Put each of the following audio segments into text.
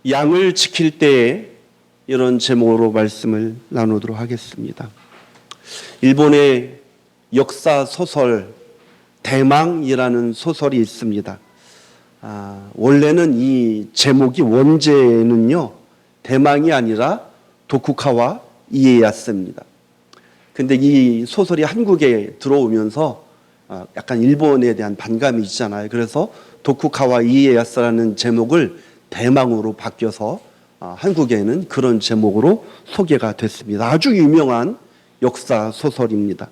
양을 지킬 때에 이런 제목으로 말씀을 나누도록 하겠습니다. 일본의 역사 소설 대망이라는 소설이 있습니다. 원래는 이 제목이 원제는요 대망이 아니라 도쿠가와 이에야스입니다. 근데 이 소설이 한국에 들어오면서 약간 일본에 대한 반감이 있잖아요. 그래서 도쿠가와 이에야스라는 제목을 대망으로 바뀌어서 한국에는 그런 제목으로 소개가 됐습니다. 아주 유명한 역사 소설입니다.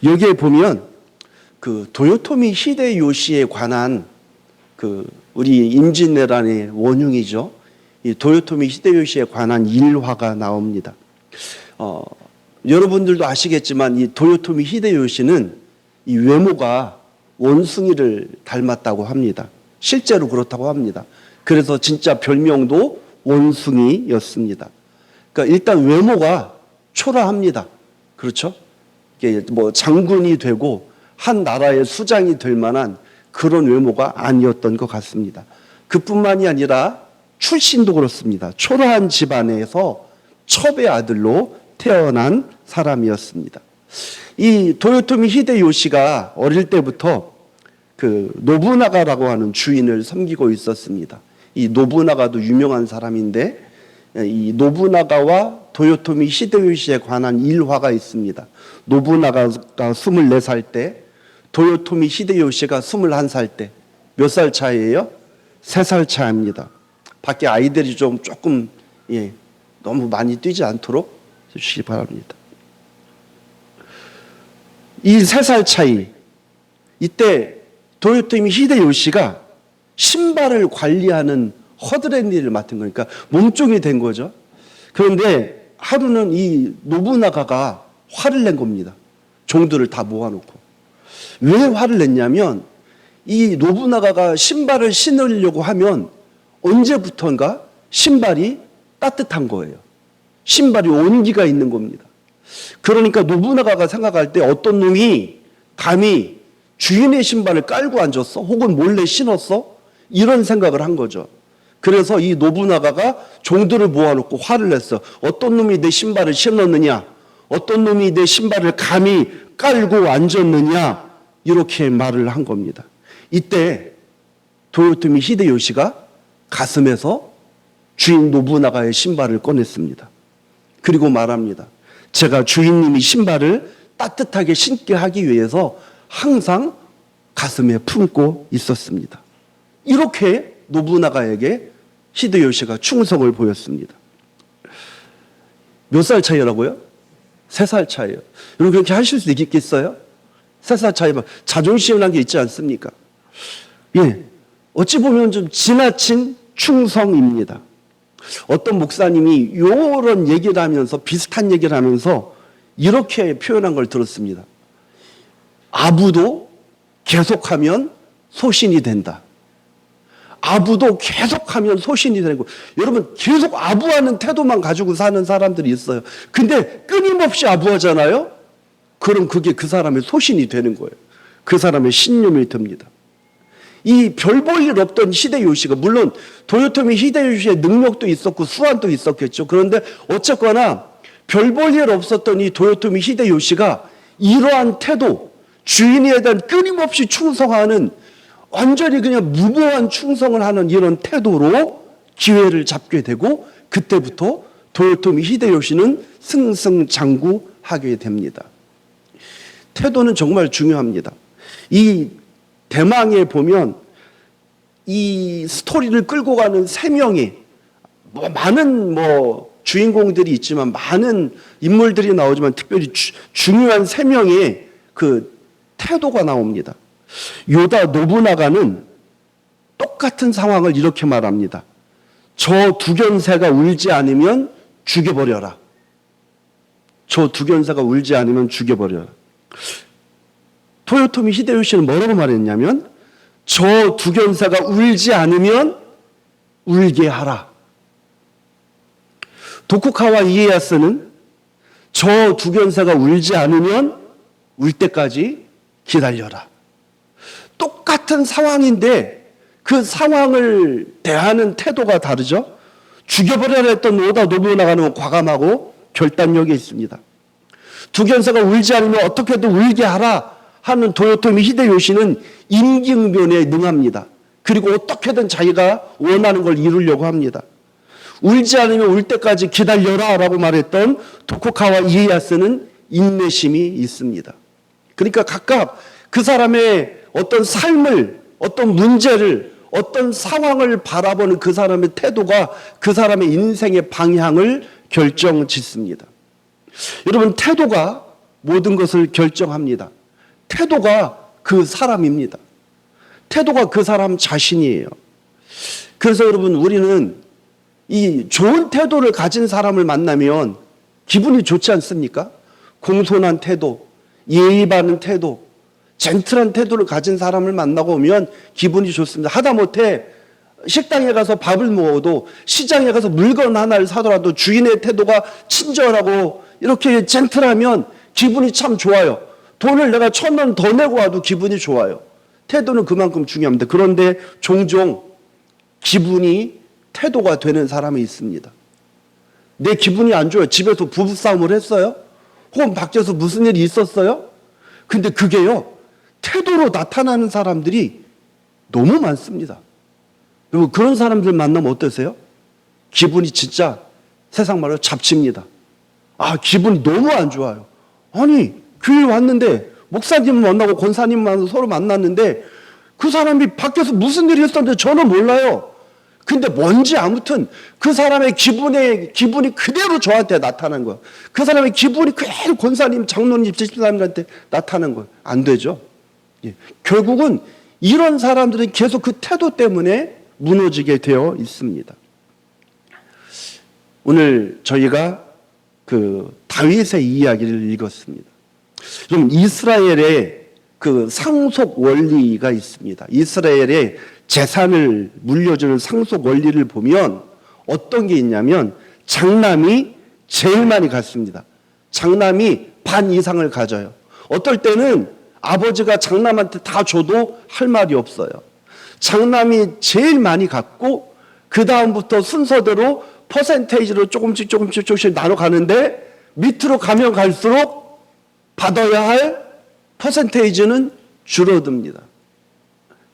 여기에 보면 그 도요토미 히데요시에 관한 우리 임진왜란의 원흉이죠. 이 도요토미 히데요시에 관한 일화가 나옵니다. 여러분들도 아시겠지만 이 도요토미 히데요시는 이 외모가 원숭이를 닮았다고 합니다. 실제로 그렇다고 합니다. 그래서 진짜 별명도 원숭이였습니다. 그러니까 일단 외모가 초라합니다. 그렇죠? 이게 뭐 장군이 되고 한 나라의 수장이 될 만한 그런 외모가 아니었던 것 같습니다. 그뿐만이 아니라 출신도 그렇습니다. 초라한 집안에서 첩의 아들로 태어난 사람이었습니다. 이 도요토미 히데요시가 어릴 때부터 그 노부나가라고 하는 주인을 섬기고 있었습니다. 이 노부나가도 유명한 사람인데 이 노부나가와 도요토미 히데요시에 관한 일화가 있습니다. 노부나가가 24살 때 도요토미 히데요시가 21살 때 몇 살 차이예요? 3살 차입니다. 밖에 아이들이 조금 너무 많이 뛰지 않도록 해주시기 바랍니다. 이 3살 차이, 이때 도요토미 히데요시가 신발을 관리하는 허드렛 일을 맡은 거니까 몸종이 된 거죠. 그런데 하루는 이 노부나가가 화를 낸 겁니다. 종들을 다 모아놓고. 왜 화를 냈냐면 이 노부나가가 신발을 신으려고 하면 언제부턴가 신발이 따뜻한 거예요. 신발이 온기가 있는 겁니다. 그러니까 노부나가가 생각할 때 어떤 놈이 감히 주인의 신발을 깔고 앉았어? 혹은 몰래 신었어? 이런 생각을 한 거죠. 그래서 이 노부나가가 종들을 모아놓고 화를 냈어. 어떤 놈이 내 신발을 신었느냐? 어떤 놈이 내 신발을 감히 깔고 앉았느냐? 이렇게 말을 한 겁니다. 이때 도요토미 히데요시가 가슴에서 주인 노부나가의 신발을 꺼냈습니다. 그리고 말합니다. 제가 주인님이 신발을 따뜻하게 신게 하기 위해서 항상 가슴에 품고 있었습니다. 이렇게 노부나가에게 히데요시가 충성을 보였습니다. 몇 살 차이라고요? 3살 차이요. 여러분 그렇게 하실 수 있겠어요? 3살 차이면 자존심이라는 게 있지 않습니까? 어찌 보면 좀 지나친 충성입니다. 어떤 목사님이 이런 얘기를 하면서 비슷한 얘기를 하면서 이렇게 표현한 걸 들었습니다. 아부도 계속하면 소신이 된다. 아부도 계속하면 소신이 되고, 여러분 계속 아부하는 태도만 가지고 사는 사람들이 있어요. 근데 끊임없이 아부하잖아요. 그럼 그게 그 사람의 소신이 되는 거예요. 그 사람의 신념이 됩니다. 이 별 볼 일 없던 히데요시가, 물론 도요토미 히데요시의 능력도 있었고 수완도 있었겠죠. 그런데 어쨌거나 별 볼 일 없었던 이 도요토미 히데요시가 이러한 태도, 주인에 대한 끊임없이 충성하는, 완전히 그냥 무모한 충성을 하는 이런 태도로 기회를 잡게 되고, 그때부터 도요토미 히데요시는 승승장구하게 됩니다. 태도는 정말 중요합니다. 이 대망에 보면 이 스토리를 끌고 가는 3명의 많은 주인공들이 있지만, 많은 인물들이 나오지만 특별히 중요한 3명의 그 태도가 나옵니다. 요다 노부나가는 똑같은 상황을 이렇게 말합니다. 저 두견새가 울지 않으면 죽여버려라. 저 두견새가 울지 않으면 죽여버려라. 도요토미 히데요시는 뭐라고 말했냐면, 저 두견새가 울지 않으면 울게 하라. 도쿠가와 이에야스는 저 두견새가 울지 않으면 울 때까지 기다려라. 똑같은 상황인데 그 상황을 대하는 태도가 다르죠. 죽여버려야 했던 오다 노부나가는 과감하고 결단력이 있습니다. 두견사가 울지 않으면 어떻게든 울게 하라 하는 도요토미 히데요시는 임기응변에 능합니다. 그리고 어떻게든 자기가 원하는 걸 이루려고 합니다. 울지 않으면 울 때까지 기다려라 라고 말했던 도쿠가와 이에야스는 인내심이 있습니다. 그러니까 각각 그 사람의 어떤 삶을, 어떤 문제를, 어떤 상황을 바라보는 그 사람의 태도가 그 사람의 인생의 방향을 결정짓습니다. 여러분, 태도가 모든 것을 결정합니다. 태도가 그 사람입니다. 태도가 그 사람 자신이에요. 그래서 여러분, 우리는 이 좋은 태도를 가진 사람을 만나면 기분이 좋지 않습니까? 공손한 태도, 예의 바른 태도, 젠틀한 태도를 가진 사람을 만나고 오면 기분이 좋습니다. 하다못해 식당에 가서 밥을 먹어도, 시장에 가서 물건 하나를 사더라도 주인의 태도가 친절하고 이렇게 젠틀하면 기분이 참 좋아요. 돈을 내가 1,000원 더 내고 와도 기분이 좋아요. 태도는 그만큼 중요합니다. 그런데 종종 기분이 태도가 되는 사람이 있습니다. 내 기분이 안 좋아요. 집에서 부부싸움을 했어요? 혹은 밖에서 무슨 일이 있었어요? 근데 그게요, 태도로 나타나는 사람들이 너무 많습니다. 여러분, 그런 사람들 만나면 어떠세요? 기분이 진짜 세상 말로 잡칩니다. 아, 기분이 너무 안 좋아요. 아니, 교회 왔는데 목사님 만나고 권사님 만나고 서로 만났는데 그 사람이 밖에서 무슨 일이 있었는데 저는 몰라요. 근데 뭔지 아무튼 그 사람의 기분이 그대로 저한테 나타난 거예요. 그 사람의 기분이 그대로 권사님, 장로님, 집사님한테 나타난 거예요. 안 되죠. 예. 결국은 이런 사람들은 계속 그 태도 때문에 무너지게 되어 있습니다. 오늘 저희가 그 다윗의 이야기를 읽었습니다. 그럼 이스라엘의 그 상속 원리가 있습니다. 이스라엘의 재산을 물려주는 상속 원리를 보면 어떤 게 있냐면 장남이 제일 많이 갖습니다. 장남이 반 이상을 가져요. 어떨 때는 아버지가 장남한테 다 줘도 할 말이 없어요. 장남이 제일 많이 갖고 그 다음부터 순서대로 퍼센테이지로 조금씩 나눠 가는데 밑으로 가면 갈수록 받아야 할 퍼센테이지는 줄어듭니다.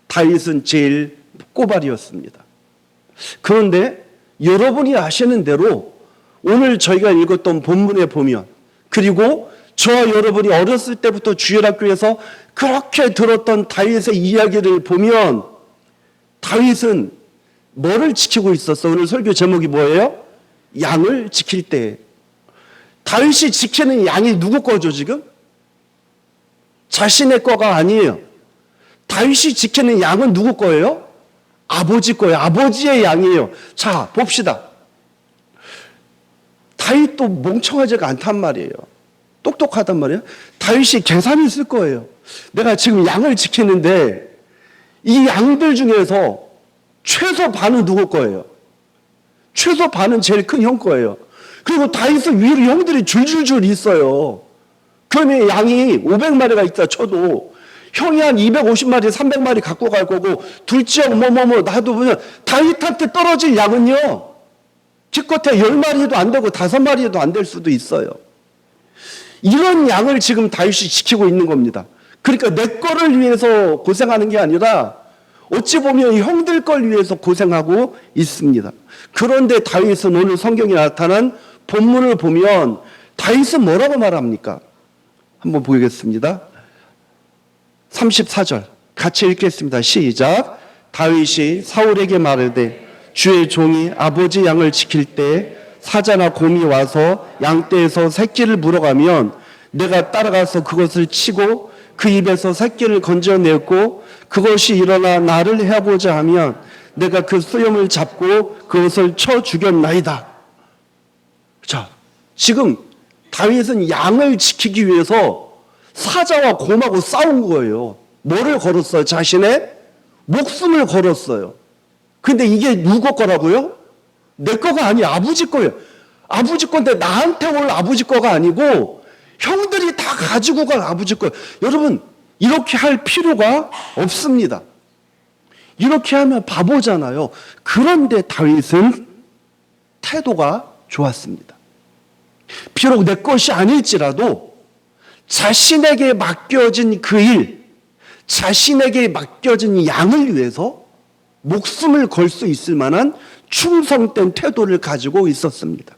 다윗은 제일 꼬발이었습니다. 그런데 여러분이 아시는 대로 오늘 저희가 읽었던 본문에 보면, 그리고 저와 여러분이 어렸을 때부터 주일학교에서 그렇게 들었던 다윗의 이야기를 보면 다윗은 뭐를 지키고 있었어? 오늘 설교 제목이 뭐예요? 양을 지킬 때. 다윗이 지키는 양이 누구 거죠 지금? 자신의 거가 아니에요. 다윗이 지키는 양은 누구 거예요? 아버지 거예요. 아버지의 양이에요. 자, 봅시다. 다윗도 멍청하지가 않단 말이에요. 똑똑하단 말이에요. 다윗이 계산이 있을 거예요. 내가 지금 양을 지키는데 이 양들 중에서 최소 반은 누구 거예요? 최소 반은 제일 큰 형 거예요. 그리고 다윗은 위로 형들이 줄줄줄 있어요. 그러면 양이 500마리가 있다 쳐도 형이 한 250마리, 300마리 갖고 갈 거고 둘째 형 나도 보면 다윗한테 떨어질 양은요, 기껏해 10마리도 안 되고 5마리도 안 될 수도 있어요. 이런 양을 지금 다윗이 지키고 있는 겁니다. 그러니까 내 거를 위해서 고생하는 게 아니라 어찌 보면 형들 걸 위해서 고생하고 있습니다. 그런데 다윗은 오늘 성경에 나타난 본문을 보면 다윗은 뭐라고 말합니까? 한번 보겠습니다. 34절 같이 읽겠습니다. 시작. 다윗이 사울에게 말하되 주의 종이 아버지 양을 지킬 때 사자나 곰이 와서 양떼에서 새끼를 물어가면 내가 따라가서 그것을 치고 그 입에서 새끼를 건져내고 그것이 일어나 나를 해보자 하면 내가 그 수염을 잡고 그것을 쳐 죽였나이다. 자, 지금 다윗은 양을 지키기 위해서 사자와 곰하고 싸운 거예요. 뭐를 걸었어요? 자신의 목숨을 걸었어요. 근데 이게 누구 거라고요? 내 거가 아니에요. 아버지 거예요. 아버지 건데 나한테 올 아버지 거가 아니고 형들이 다 가지고 갈 아버지 거예요. 여러분, 이렇게 할 필요가 없습니다. 이렇게 하면 바보잖아요. 그런데 다윗은 태도가 좋았습니다. 비록 내 것이 아닐지라도 자신에게 맡겨진 그 일, 자신에게 맡겨진 양을 위해서 목숨을 걸 수 있을 만한 충성된 태도를 가지고 있었습니다.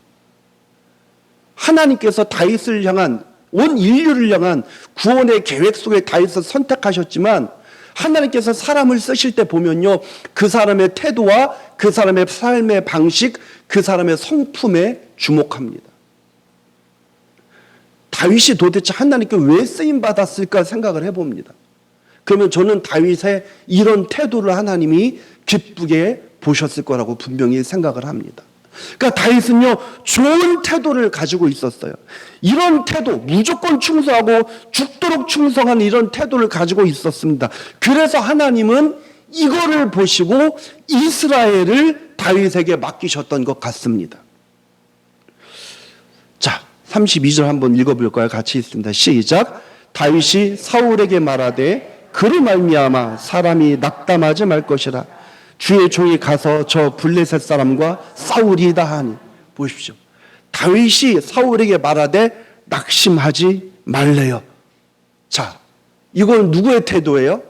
하나님께서 다윗을 향한, 온 인류를 향한 구원의 계획 속에 다윗을 선택하셨지만 하나님께서 사람을 쓰실 때 보면요, 그 사람의 태도와 그 사람의 삶의 방식, 그 사람의 성품에 주목합니다. 다윗이 도대체 하나님께 왜 쓰임받았을까 생각을 해봅니다. 그러면 저는 다윗의 이런 태도를 하나님이 기쁘게 보셨을 거라고 분명히 생각을 합니다. 그러니까 다윗은요, 좋은 태도를 가지고 있었어요. 이런 태도, 무조건 충성하고 죽도록 충성한 이런 태도를 가지고 있었습니다. 그래서 하나님은 이거를 보시고 이스라엘을 다윗에게 맡기셨던 것 같습니다. 자, 32절 한번 읽어볼까요? 같이 있습니다. 시작. 다윗이 사울에게 말하되 그로 말미암아 사람이 낙담하지 말 것이라. 주의 종이 가서 저 블레셋 사람과 싸우리이다 하니. 보십시오. 다윗이 사울에게 말하되 낙심하지 말래요. 자, 이건 누구의 태도예요?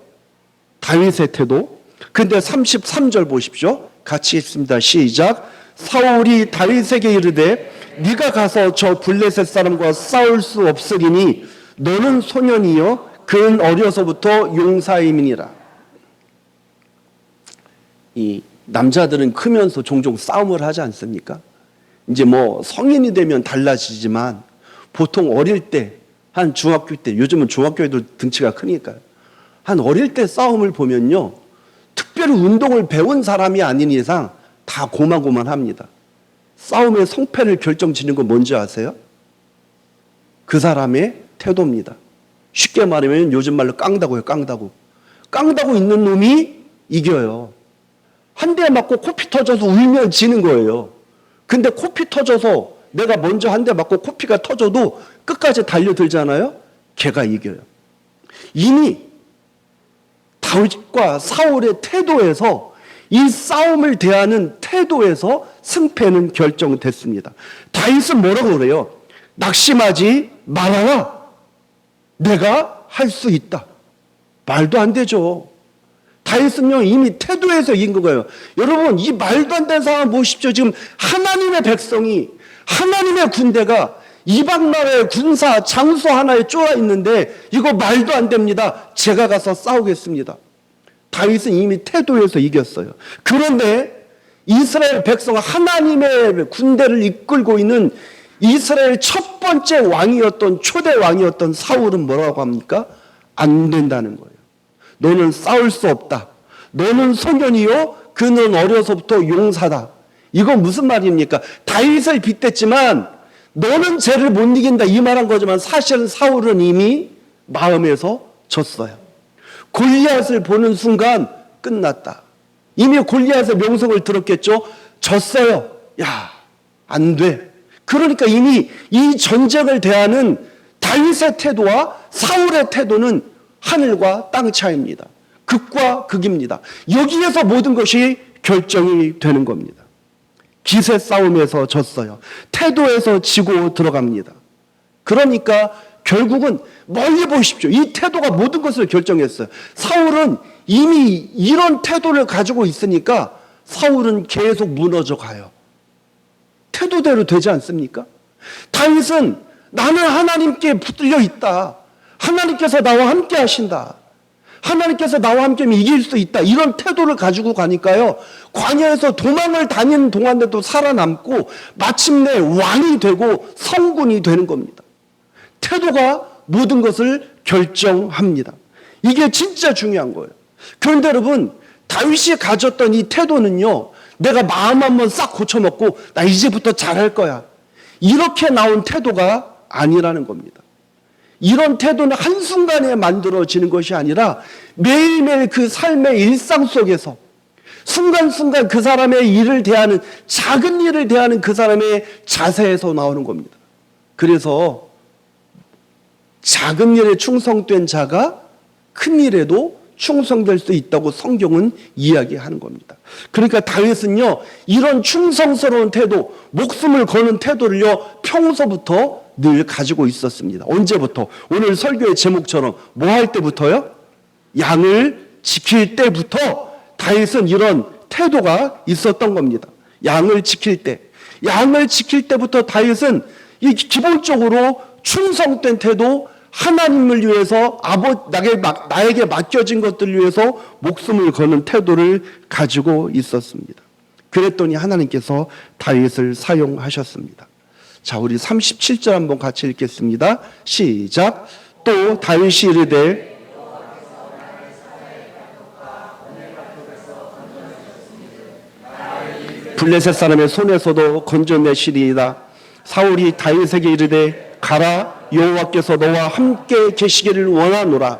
다윗의 태도. 근데 33절 보십시오. 같이 읽습니다. 시작. 사울이 다윗에게 이르되 네가 가서 저 블레셋 사람과 싸울 수 없으리니 너는 소년이요 그는 어려서부터 용사임이니라. 이 남자들은 크면서 종종 싸움을 하지 않습니까? 이제 뭐 성인이 되면 달라지지만 보통 어릴 때, 한 중학교 때, 요즘은 중학교에도 등치가 크니까요. 한 어릴 때 싸움을 보면요, 특별히 운동을 배운 사람이 아닌 이상 다 고만고만합니다. 싸움의 성패를 결정짓는 건 뭔지 아세요? 그 사람의 태도입니다. 쉽게 말하면 요즘 말로 깡다고요, 깡다구. 깡다구 있는 놈이 이겨요. 한 대 맞고 코피 터져서 울면 지는 거예요. 근데 코피 터져서 내가 먼저 한 대 맞고 코피가 터져도 끝까지 달려들잖아요? 걔가 이겨요. 이미 다윗과 사울의 태도에서, 이 싸움을 대하는 태도에서 승패는 결정됐습니다. 다윗은 뭐라고 그래요? 낙심하지 말아라. 내가 할 수 있다. 말도 안 되죠. 다윗은요, 이미 태도에서 이긴 거예요. 여러분, 이 말도 안 되는 상황 보십시오. 지금 하나님의 백성이, 하나님의 군대가 이방 나라의 군사 장소 하나에 쫄아 있는데 이거 말도 안 됩니다. 제가 가서 싸우겠습니다. 다윗은 이미 태도에서 이겼어요. 그런데 이스라엘 백성, 하나님의 군대를 이끌고 있는 이스라엘 첫 번째 왕이었던, 초대 왕이었던 사울은 뭐라고 합니까? 안 된다는 거예요. 너는 싸울 수 없다. 너는 소년이요 그는 어려서부터 용사다. 이건 무슨 말입니까? 다윗을 빗댔지만 너는 쟤를 못 이긴다 이 말한 거지만 사실은 사울은 이미 마음에서 졌어요. 골리앗을 보는 순간 끝났다. 이미 골리앗의 명성을 들었겠죠. 졌어요. 야, 안 돼. 그러니까 이미 이 전쟁을 대하는 다윗의 태도와 사울의 태도는 하늘과 땅 차이입니다. 극과 극입니다. 여기에서 모든 것이 결정이 되는 겁니다. 기세 싸움에서 졌어요. 태도에서 지고 들어갑니다. 그러니까 결국은 멀리 보십시오. 이 태도가 모든 것을 결정했어요. 사울은 이미 이런 태도를 가지고 있으니까 사울은 계속 무너져 가요. 태도대로 되지 않습니까? 다윗은 나는 하나님께 붙들려 있다. 하나님께서 나와 함께 하신다. 하나님께서 나와 함께 이길 수 있다. 이런 태도를 가지고 가니까요, 광야에서 도망을 다니는 동안에도 살아남고 마침내 왕이 되고 성군이 되는 겁니다. 태도가 모든 것을 결정합니다. 이게 진짜 중요한 거예요. 그런데 여러분, 다윗이 가졌던 이 태도는요, 내가 마음 한번 싹 고쳐먹고 나 이제부터 잘할 거야, 이렇게 나온 태도가 아니라는 겁니다. 이런 태도는 한순간에 만들어지는 것이 아니라 매일매일 그 삶의 일상 속에서 순간순간 그 사람의 일을 대하는, 작은 일을 대하는 그 사람의 자세에서 나오는 겁니다. 그래서 작은 일에 충성된 자가 큰 일에도 충성될 수 있다고 성경은 이야기하는 겁니다. 그러니까 다윗은요, 이런 충성스러운 태도, 목숨을 거는 태도를요, 평소부터 늘 가지고 있었습니다. 언제부터? 오늘 설교의 제목처럼 뭐 할 때부터요? 양을 지킬 때부터 다윗은 이런 태도가 있었던 겁니다. 양을 지킬 때. 양을 지킬 때부터 다윗은 이 기본적으로 충성된 태도, 하나님을 위해서 나에게 맡겨진 것들을 위해서 목숨을 거는 태도를 가지고 있었습니다. 그랬더니 하나님께서 다윗을 사용하셨습니다. 자, 우리 37절 한번 같이 읽겠습니다. 시작. 또 다윗이 이르되 블레셋 사람의 손에서도 건져내시리이다. 사울이 다윗에게 이르되 가라, 여호와께서 너와 함께 계시기를 원하노라.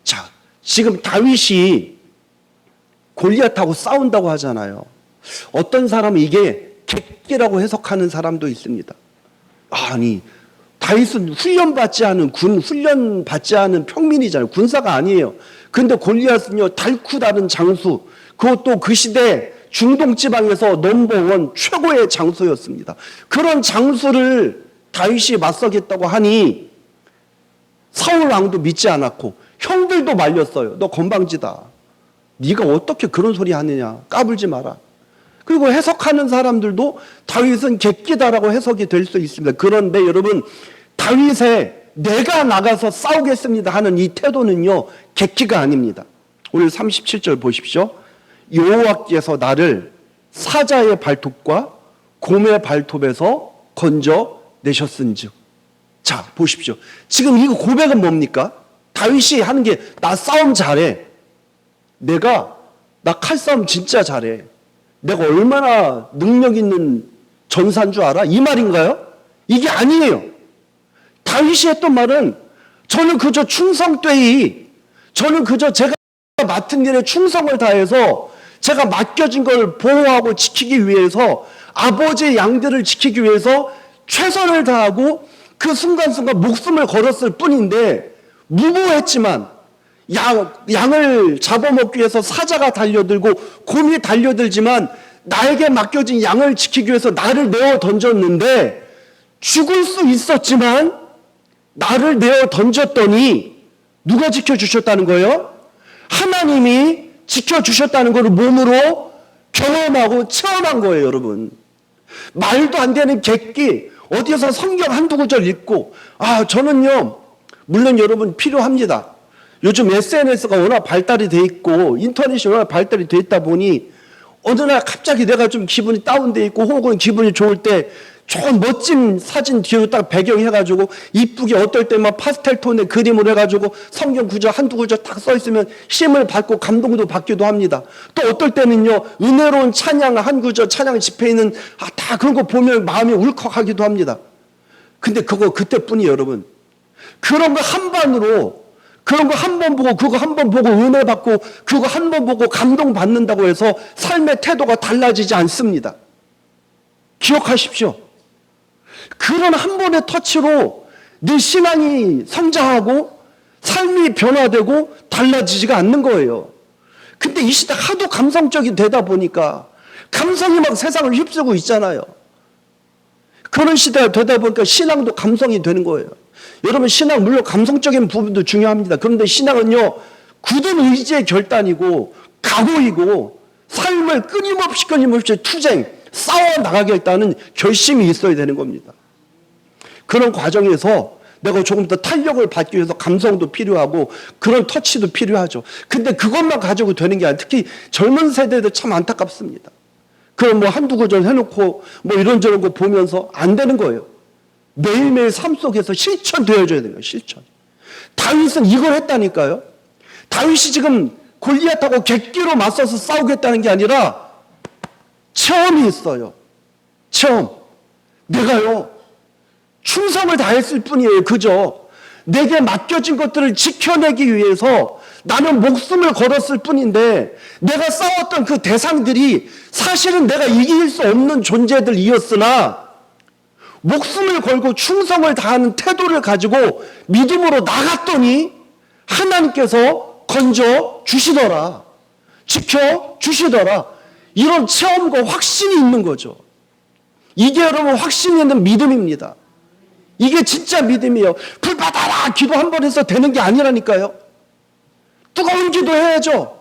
자, 지금 다윗이 골리앗하고 싸운다고 하잖아요. 어떤 사람은 이게 객기라고 해석하는 사람도 있습니다. 아니, 다윗은 훈련받지 않은 평민이잖아요. 군사가 아니에요. 근데 골리앗은요, 달쿠 다른 장수, 그것도 그 시대 중동 지방에서 넘버원 최고의 장수였습니다. 그런 장수를 다윗이 맞서겠다고 하니 사울 왕도 믿지 않았고 형들도 말렸어요. 너 건방지다. 네가 어떻게 그런 소리 하느냐. 까불지 마라. 그리고 해석하는 사람들도 다윗은 객기다라고 해석이 될 수 있습니다. 그런데 여러분, 다윗의 내가 나가서 싸우겠습니다 하는 이 태도는요, 객기가 아닙니다. 오늘 37절 보십시오. 여호와께서 나를 사자의 발톱과 곰의 발톱에서 건져내셨은즉. 자, 보십시오. 지금 이거 고백은 뭡니까? 다윗이 하는 게 나 싸움 잘해. 나 칼싸움 진짜 잘해. 내가 얼마나 능력 있는 전사인 줄 알아? 이 말인가요? 이게 아니에요. 다윗이 했던 말은 저는 그저 저는 그저 제가 맡은 일에 충성을 다해서 제가 맡겨진 걸 보호하고 지키기 위해서, 아버지의 양들을 지키기 위해서 최선을 다하고 그 순간순간 목숨을 걸었을 뿐인데, 무모했지만 양을 잡아먹기 위해서 사자가 달려들고 곰이 달려들지만 나에게 맡겨진 양을 지키기 위해서 나를 내어 던졌는데, 죽을 수 있었지만 나를 내어 던졌더니 누가 지켜주셨다는 거예요? 하나님이 지켜주셨다는 것을 몸으로 경험하고 체험한 거예요, 여러분. 말도 안 되는 객기, 어디에서 성경 한두 구절 읽고, 저는요, 물론 여러분 필요합니다. 요즘 SNS가 워낙 발달이 돼 있고 인터넷이 워낙 발달이 돼 있다 보니 어느 날 갑자기 내가 좀 기분이 다운돼 있고 혹은 기분이 좋을 때 좋은 멋진 사진 뒤로 딱 배경해가지고 이쁘게, 어떨 때만 파스텔 톤의 그림을 해가지고 성경 구절 한두 구절 딱 써있으면 힘을 받고 감동도 받기도 합니다. 또 어떨 때는요, 은혜로운 찬양 한 구절, 찬양 집회에 있는 다 그런 거 보면 마음이 울컥하기도 합니다. 근데 그거 그때뿐이에요, 여러분. 그런 거 한 번으로, 그런 거 한 번 보고, 그거 한 번 보고 은혜 받고, 그거 한 번 보고 감동 받는다고 해서 삶의 태도가 달라지지 않습니다. 기억하십시오. 그런 한 번의 터치로 내 신앙이 성장하고 삶이 변화되고 달라지지가 않는 거예요. 근데 이 시대 하도 감성적이 되다 보니까 감성이 막 세상을 휩쓰고 있잖아요. 그런 시대가 되다 보니까 신앙도 감성이 되는 거예요. 여러분, 신앙 물론 감성적인 부분도 중요합니다. 그런데 신앙은요, 굳은 의지의 결단이고 각오이고 삶을 끊임없이 투쟁, 싸워 나가겠다는 결심이 있어야 되는 겁니다. 그런 과정에서 내가 조금 더 탄력을 받기 위해서 감성도 필요하고 그런 터치도 필요하죠. 근데 그것만 가지고 되는 게 아니라 특히 젊은 세대들 참 안타깝습니다. 그럼 뭐 한두 구절 해놓고 뭐 이런저런 거 보면서 안 되는 거예요. 매일매일 삶 속에서 실천되어져야 되는 거예요. 실천. 다윗은 이걸 했다니까요. 다윗이 지금 골리앗하고 객기로 맞서서 싸우겠다는 게 아니라 체험이 있어요. 체험. 내가요, 충성을 다했을 뿐이에요. 그저 내게 맡겨진 것들을 지켜내기 위해서 나는 목숨을 걸었을 뿐인데, 내가 싸웠던 그 대상들이 사실은 내가 이길 수 없는 존재들이었으나 목숨을 걸고 충성을 다하는 태도를 가지고 믿음으로 나갔더니 하나님께서 건져 주시더라. 지켜 주시더라. 이런 체험과 확신이 있는 거죠. 이게 여러분 확신이 있는 믿음입니다. 이게 진짜 믿음이에요. 불 받아라 기도 한 번 해서 되는 게 아니라니까요. 뜨거운 기도해야죠.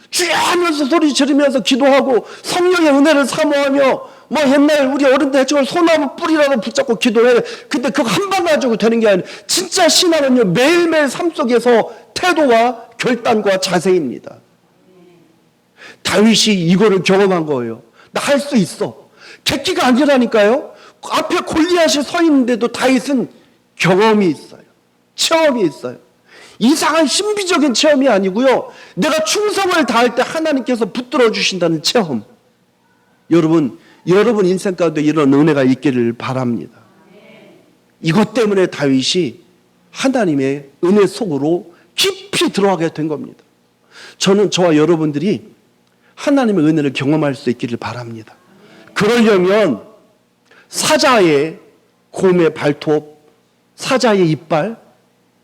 주여 하면서 소리 지르면서 기도하고 성령의 은혜를 사모하며 뭐 옛날 우리 어른들 했지만 소나무 뿌리라도 붙잡고 기도해. 근데 그거 한 번 가지고 되는 게 아니에요. 진짜 신앙은요 매일매일 삶 속에서 태도와 결단과 자세입니다. 다윗이 이거를 경험한 거예요. 나 할 수 있어. 객기가 아니라니까요. 앞에 골리앗이 서 있는데도 다윗은 경험이 있어요. 체험이 있어요. 이상한 신비적인 체험이 아니고요. 내가 충성을 다할 때 하나님께서 붙들어 주신다는 체험. 여러분 인생 가운데 이런 은혜가 있기를 바랍니다. 이것 때문에 다윗이 하나님의 은혜 속으로 깊이 들어가게 된 겁니다. 저는 저와 여러분들이 하나님의 은혜를 경험할 수 있기를 바랍니다. 그러려면 사자의 곰의 발톱, 사자의 이빨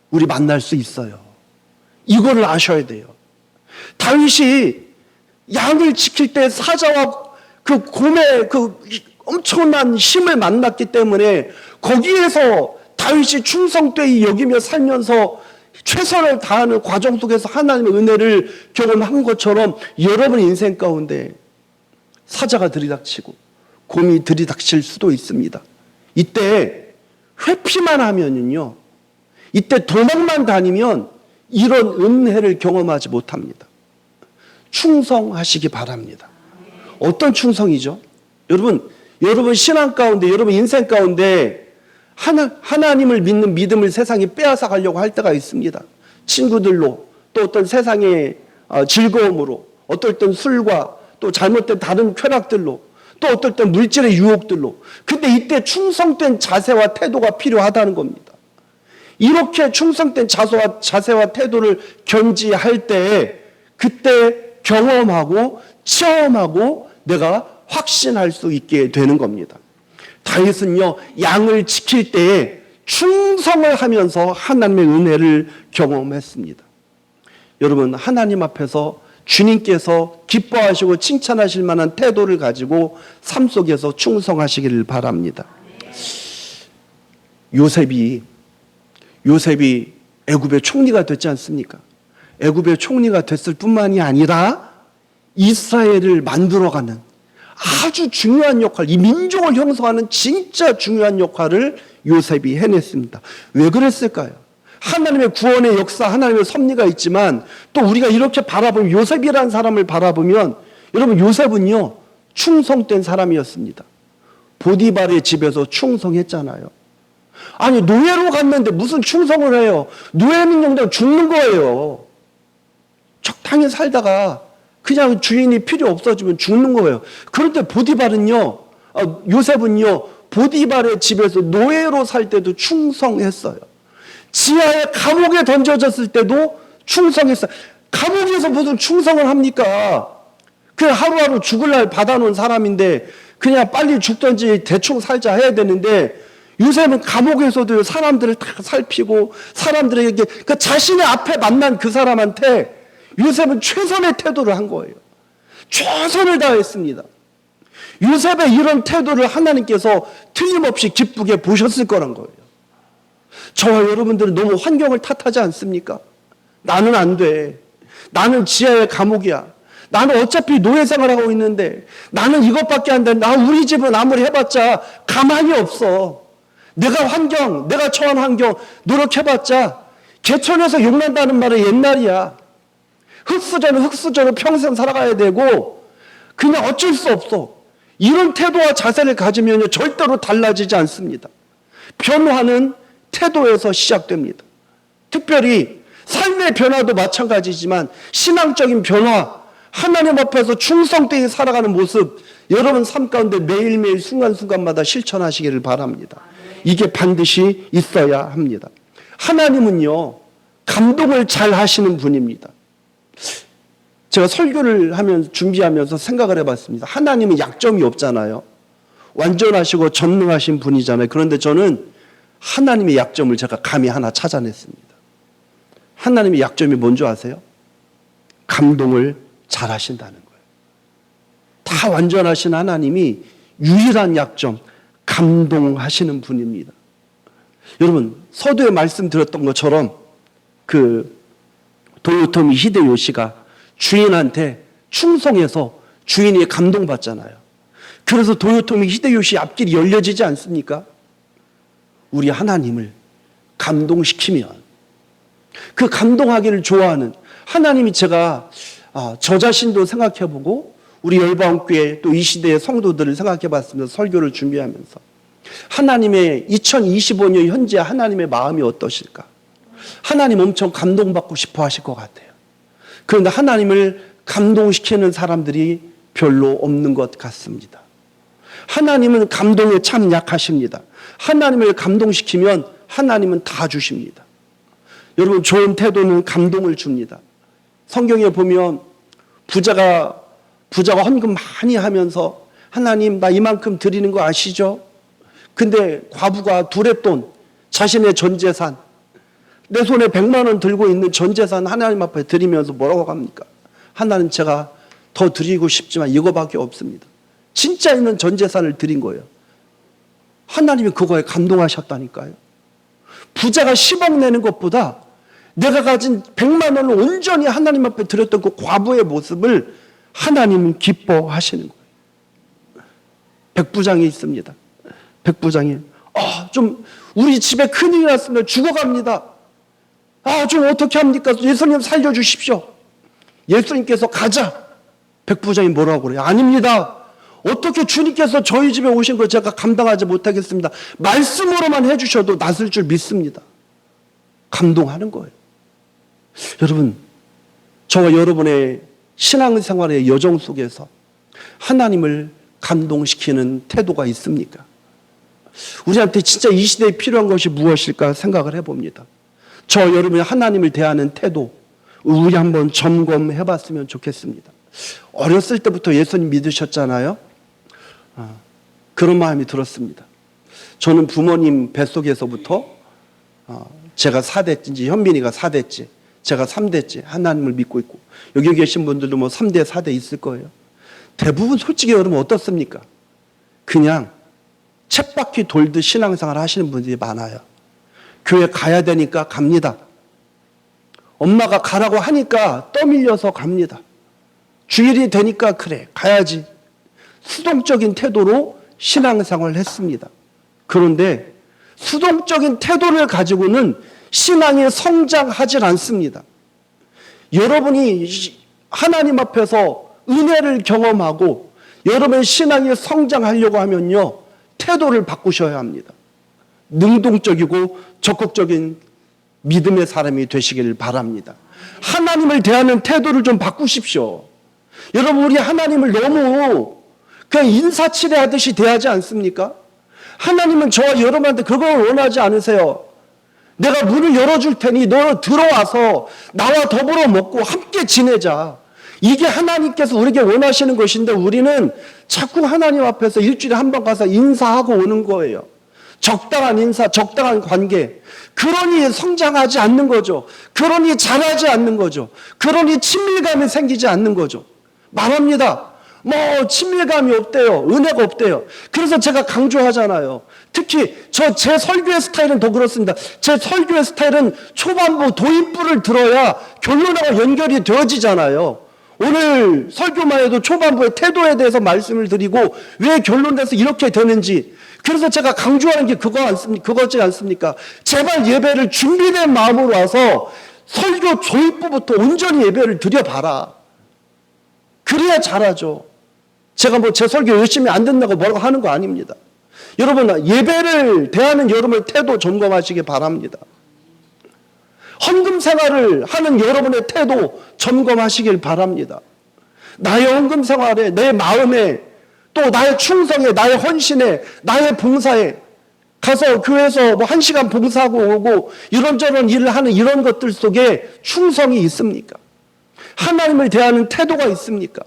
우리 만날 수 있어요. 이거를 아셔야 돼요. 다윗이 양을 지킬 때 사자와 그 곰의 그 엄청난 힘을 만났기 때문에 거기에서 다윗이 충성되이 여기며 살면서 최선을 다하는 과정 속에서 하나님의 은혜를 경험한 것처럼 여러분 인생 가운데 사자가 들이닥치고 곰이 들이닥칠 수도 있습니다. 이때 회피만 하면요, 이때 도망만 다니면 이런 은혜를 경험하지 못합니다. 충성하시기 바랍니다. 어떤 충성이죠? 여러분 신앙 가운데, 여러분 인생 가운데 하나님을 믿는 믿음을 세상에 빼앗아 가려고 할 때가 있습니다. 친구들로, 또 어떤 세상의 즐거움으로, 어떨 땐 술과 또 잘못된 다른 쾌락들로, 또 어떨 땐 물질의 유혹들로. 근데 이때 충성된 자세와 태도가 필요하다는 겁니다. 이렇게 충성된 자세와 태도를 견지할 때 그때 경험하고 체험하고 내가 확신할 수 있게 되는 겁니다. 다윗은요 양을 지킬 때에 충성을 하면서 하나님의 은혜를 경험했습니다. 여러분 하나님 앞에서 주님께서 기뻐하시고 칭찬하실 만한 태도를 가지고 삶 속에서 충성하시기를 바랍니다. 요셉이 애굽의 총리가 됐지 않습니까? 애굽의 총리가 됐을 뿐만이 아니라 이스라엘을 만들어가는 아주 중요한 역할, 이 민족을 형성하는 진짜 중요한 역할을 요셉이 해냈습니다. 왜 그랬을까요? 하나님의 구원의 역사, 하나님의 섭리가 있지만 또 우리가 이렇게 바라보면 요셉이라는 사람을 바라보면 여러분 요셉은요 충성된 사람이었습니다. 보디발의 집에서 충성했잖아요. 아니 노예로 갔는데 무슨 충성을 해요? 노예는 그냥 죽는 거예요. 적당히 살다가 그냥 주인이 필요 없어지면 죽는 거예요. 그런데 요셉은요 보디발의 집에서 노예로 살 때도 충성했어요. 지하의 감옥에 던져졌을 때도 충성했어요. 감옥에서 무슨 충성을 합니까? 그냥 하루하루 죽을 날 받아놓은 사람인데 그냥 빨리 죽든지 대충 살자 해야 되는데 요셉은 감옥에서도 사람들을 다 살피고 사람들에게 그 자신의 앞에 만난 그 사람한테 요셉은 최선의 태도를 한 거예요. 최선을 다했습니다. 요셉의 이런 태도를 하나님께서 틀림없이 기쁘게 보셨을 거란 거예요. 저와 여러분들은 너무 환경을 탓하지 않습니까? 나는 안 돼. 나는 지하의 감옥이야. 나는 어차피 노예 생활하고 있는데 나는 이것밖에 안 돼. 우리 집은 아무리 해봤자 가만히 없어. 내가 처한 환경 노력해봤자 개천에서 욕난다는 말은 옛날이야. 흙수저로 평생 살아가야 되고 그냥 어쩔 수 없어. 이런 태도와 자세를 가지면 절대로 달라지지 않습니다. 변화는 태도에서 시작됩니다. 특별히 삶의 변화도 마찬가지지만 신앙적인 변화, 하나님 앞에서 충성되게 살아가는 모습 여러분 삶 가운데 매일매일 순간순간마다 실천하시기를 바랍니다. 이게 반드시 있어야 합니다. 하나님은요 감동을 잘 하시는 분입니다. 제가 설교를 준비하면서 생각을 해봤습니다. 하나님은 약점이 없잖아요. 완전하시고 전능하신 분이잖아요. 그런데 저는 하나님의 약점을 제가 감히 하나 찾아냈습니다. 하나님의 약점이 뭔지 아세요? 감동을 잘 하신다는 거예요. 다 완전하신 하나님이 유일한 약점, 감동하시는 분입니다. 여러분, 서두에 말씀드렸던 것처럼 그 도요토미 히데요시가 주인한테 충성해서 주인이 감동받잖아요. 그래서 도요토미 히데요시 앞길이 열려지지 않습니까? 우리 하나님을 감동시키면, 그 감동하기를 좋아하는 하나님이, 제가 저 자신도 생각해보고 우리 열방교회 또 이 시대의 성도들을 생각해봤습니다. 설교를 준비하면서 하나님의 2025년 현재 하나님의 마음이 어떠실까? 하나님 엄청 감동받고 싶어 하실 것 같아요. 그런데 하나님을 감동시키는 사람들이 별로 없는 것 같습니다. 하나님은 감동에 참 약하십니다. 하나님을 감동시키면 하나님은 다 주십니다. 여러분, 좋은 태도는 감동을 줍니다. 성경에 보면 부자가 헌금 많이 하면서 하나님 나 이만큼 드리는 거 아시죠? 근데 과부가 두렛돈, 자신의 전 재산, 내 손에 100만 원 들고 있는 전 재산 하나님 앞에 드리면서 뭐라고 합니까? 하나님, 제가 더 드리고 싶지만 이거밖에 없습니다. 진짜 있는 전 재산을 드린 거예요. 하나님이 그거에 감동하셨다니까요. 부자가 10억 내는 것보다 내가 가진 100만 원을 온전히 하나님 앞에 드렸던 그 과부의 모습을 하나님은 기뻐하시는 거예요. 백부장이 있습니다. 백부장이 좀 우리 집에 큰일이 났습니다. 죽어갑니다. 좀 어떻게 합니까? 예수님 살려주십시오. 예수님께서 가자. 백부장이 뭐라고 그래요? 아닙니다. 어떻게 주님께서 저희 집에 오신 걸 제가 감당하지 못하겠습니다. 말씀으로만 해주셔도 낫을 줄 믿습니다. 감동하는 거예요. 여러분, 저와 여러분의 신앙생활의 여정 속에서 하나님을 감동시키는 태도가 있습니까? 우리한테 진짜 이 시대에 필요한 것이 무엇일까 생각을 해봅니다. 저 여러분이 하나님을 대하는 태도, 우리 한번 점검해 봤으면 좋겠습니다. 어렸을 때부터 예수님 믿으셨잖아요. 그런 마음이 들었습니다. 저는 부모님 뱃속에서부터 제가 4대째인지 현빈이가 4대째, 제가 3대째 하나님을 믿고 있고, 여기 계신 분들도 뭐 3대, 4대 있을 거예요. 대부분 솔직히 여러분 어떻습니까? 그냥 쳇바퀴 돌듯 신앙생활 하시는 분들이 많아요. 교회 가야 되니까 갑니다. 엄마가 가라고 하니까 떠밀려서 갑니다. 주일이 되니까 그래 가야지. 수동적인 태도로 신앙생활을 했습니다. 그런데 수동적인 태도를 가지고는 신앙이 성장하지 않습니다. 여러분이 하나님 앞에서 은혜를 경험하고 여러분의 신앙이 성장하려고 하면요, 태도를 바꾸셔야 합니다. 능동적이고 적극적인 믿음의 사람이 되시길 바랍니다. 하나님을 대하는 태도를 좀 바꾸십시오. 여러분, 우리 하나님을 너무 그냥 인사치레 하듯이 대하지 않습니까? 하나님은 저와 여러분한테 그걸 원하지 않으세요. 내가 문을 열어줄 테니 너 들어와서 나와 더불어 먹고 함께 지내자. 이게 하나님께서 우리에게 원하시는 것인데 우리는 자꾸 하나님 앞에서 일주일에 한 번 가서 인사하고 오는 거예요. 적당한 인사, 적당한 관계. 그러니 성장하지 않는 거죠. 그러니 잘하지 않는 거죠. 그러니 친밀감이 생기지 않는 거죠. 말합니다. 뭐 친밀감이 없대요. 은혜가 없대요. 그래서 제가 강조하잖아요. 특히 제 설교의 스타일은 더 그렇습니다. 제 설교의 스타일은 초반부 도입부를 들어야 결론하고 연결이 되어지잖아요. 오늘 설교만 해도 초반부의 태도에 대해서 말씀을 드리고 왜 결론에서 이렇게 되는지, 그래서 제가 강조하는 게 그거지 않습니까? 제발 예배를 준비된 마음으로 와서 설교 도입부부터 온전히 예배를 드려봐라. 그래야 잘하죠. 제가 뭐 제 설교 열심히 안 듣는다고 뭐라고 하는 거 아닙니다. 여러분, 예배를 대하는 여러분의 태도 점검하시기 바랍니다. 헌금 생활을 하는 여러분의 태도 점검하시길 바랍니다. 나의 헌금 생활에, 내 마음에, 또 나의 충성에, 나의 헌신에, 나의 봉사에 가서 교회에서 뭐 1시간 봉사하고 오고 이런저런 일을 하는 이런 것들 속에 충성이 있습니까? 하나님을 대하는 태도가 있습니까?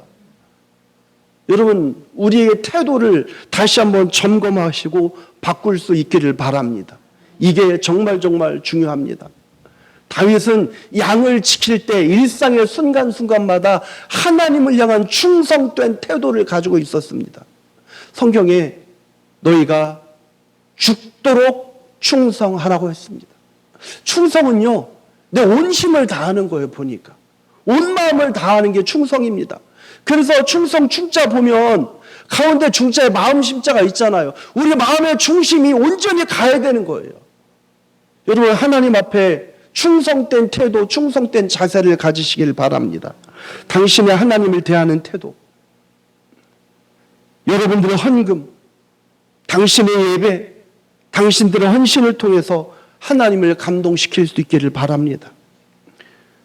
여러분, 우리의 태도를 다시 한번 점검하시고 바꿀 수 있기를 바랍니다. 이게 정말 정말 중요합니다. 다윗은 양을 지킬 때 일상의 순간순간마다 하나님을 향한 충성된 태도를 가지고 있었습니다. 성경에 너희가 죽도록 충성하라고 했습니다. 충성은요, 내 온 힘을 다하는 거예요. 보니까 온 마음을 다하는 게 충성입니다. 그래서 충성 충자 보면 가운데 중자에 마음 심자가 있잖아요. 우리 마음의 중심이 온전히 가야 되는 거예요. 여러분, 하나님 앞에 충성된 태도, 충성된 자세를 가지시길 바랍니다. 당신의 하나님을 대하는 태도, 여러분들의 헌금, 당신의 예배, 당신들의 헌신을 통해서 하나님을 감동시킬 수 있기를 바랍니다.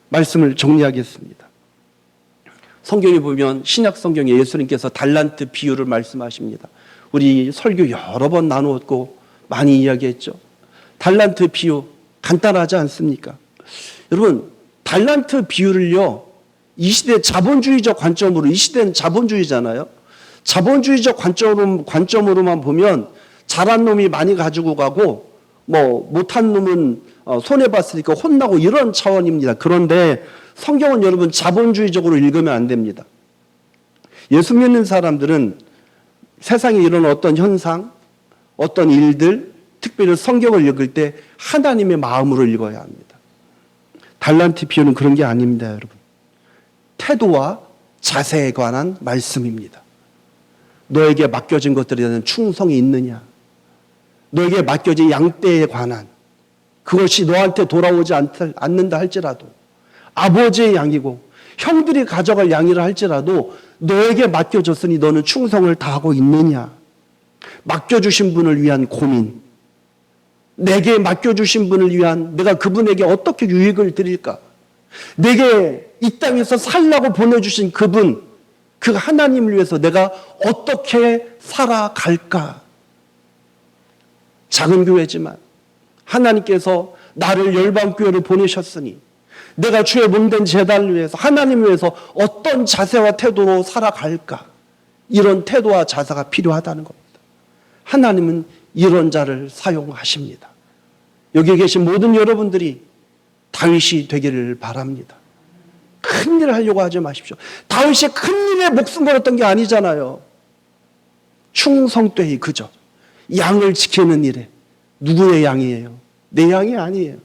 말씀을 정리하겠습니다. 성경에 보면 신약 성경에 예수님께서 달란트 비유를 말씀하십니다. 우리 설교 여러 번 나누었고 많이 이야기했죠. 달란트 비유 간단하지 않습니까? 여러분, 달란트 비유를요, 이 시대 자본주의적 관점으로, 이 시대는 자본주의잖아요. 자본주의적 관점으로만 보면 잘한 놈이 많이 가지고 가고 못한 놈은 손해봤으니까 혼나고 이런 차원입니다. 그런데 성경은 여러분 자본주의적으로 읽으면 안 됩니다. 예수 믿는 사람들은 세상에 이런 어떤 현상, 어떤 일들, 특별히 성경을 읽을 때 하나님의 마음으로 읽어야 합니다. 달란트 비유는 그런 게 아닙니다, 여러분. 태도와 자세에 관한 말씀입니다. 너에게 맡겨진 것들에 대한 충성이 있느냐? 너에게 맡겨진 양떼에 관한 그것이 너한테 돌아오지 않는다 할지라도, 아버지의 양이고 형들이 가져갈 양이라 할지라도 너에게 맡겨졌으니 너는 충성을 다하고 있느냐? 맡겨주신 분을 위한 고민, 내게 맡겨주신 분을 위한 내가 그분에게 어떻게 유익을 드릴까? 내게 이 땅에서 살라고 보내주신 그분, 그 하나님을 위해서 내가 어떻게 살아갈까? 작은 교회지만 하나님께서 나를 열방교회를 보내셨으니 내가 주의 몸된 제단을 위해서, 하나님을 위해서 어떤 자세와 태도로 살아갈까? 이런 태도와 자세가 필요하다는 겁니다. 하나님은 이런 자를 사용하십니다. 여기 계신 모든 여러분들이 다윗이 되기를 바랍니다. 큰일을 하려고 하지 마십시오. 다윗이 큰일에 목숨 걸었던 게 아니잖아요. 충성되이 그저 양을 지키는 일에. 누구의 양이에요? 내 양이 아니에요.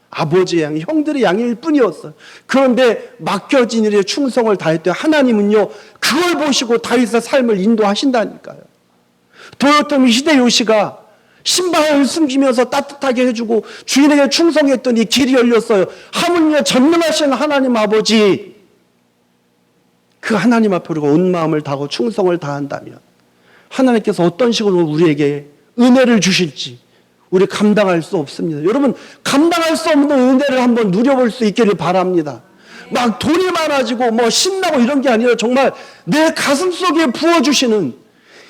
아버지의 양이, 형들의 양일 뿐이었어요. 그런데 맡겨진 일에 충성을 다했대. 하나님은요, 그걸 보시고 다윗의 삶을 인도하신다니까요. 도요토미 히데요시가 신방을 숨기면서 따뜻하게 해주고 주인에게 충성했더니 길이 열렸어요. 하물며 전능하신 하나님 아버지, 그 하나님 앞에 우리가 온 마음을 다하고 충성을 다한다면 하나님께서 어떤 식으로 우리에게 은혜를 주실지 우리 감당할 수 없습니다. 여러분, 감당할 수 없는 은혜를 한번 누려볼 수 있기를 바랍니다. 막 돈이 많아지고 신나고 이런 게 아니라 정말 내 가슴 속에 부어주시는,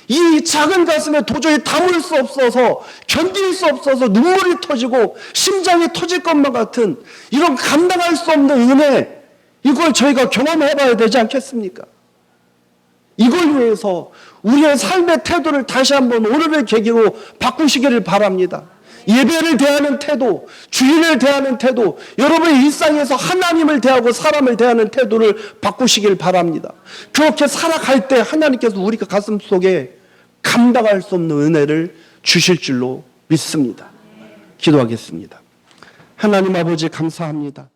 이 작은 가슴에 도저히 담을 수 없어서, 견딜 수 없어서 눈물이 터지고 심장이 터질 것만 같은 이런 감당할 수 없는 은혜, 이걸 저희가 경험해 봐야 되지 않겠습니까? 이걸 위해서 우리의 삶의 태도를 다시 한번 오늘의 계기로 바꾸시기를 바랍니다. 예배를 대하는 태도, 주인을 대하는 태도, 여러분의 일상에서 하나님을 대하고 사람을 대하는 태도를 바꾸시길 바랍니다. 그렇게 살아갈 때 하나님께서 우리 가슴 속에 감당할 수 없는 은혜를 주실 줄로 믿습니다. 기도하겠습니다. 하나님 아버지 감사합니다.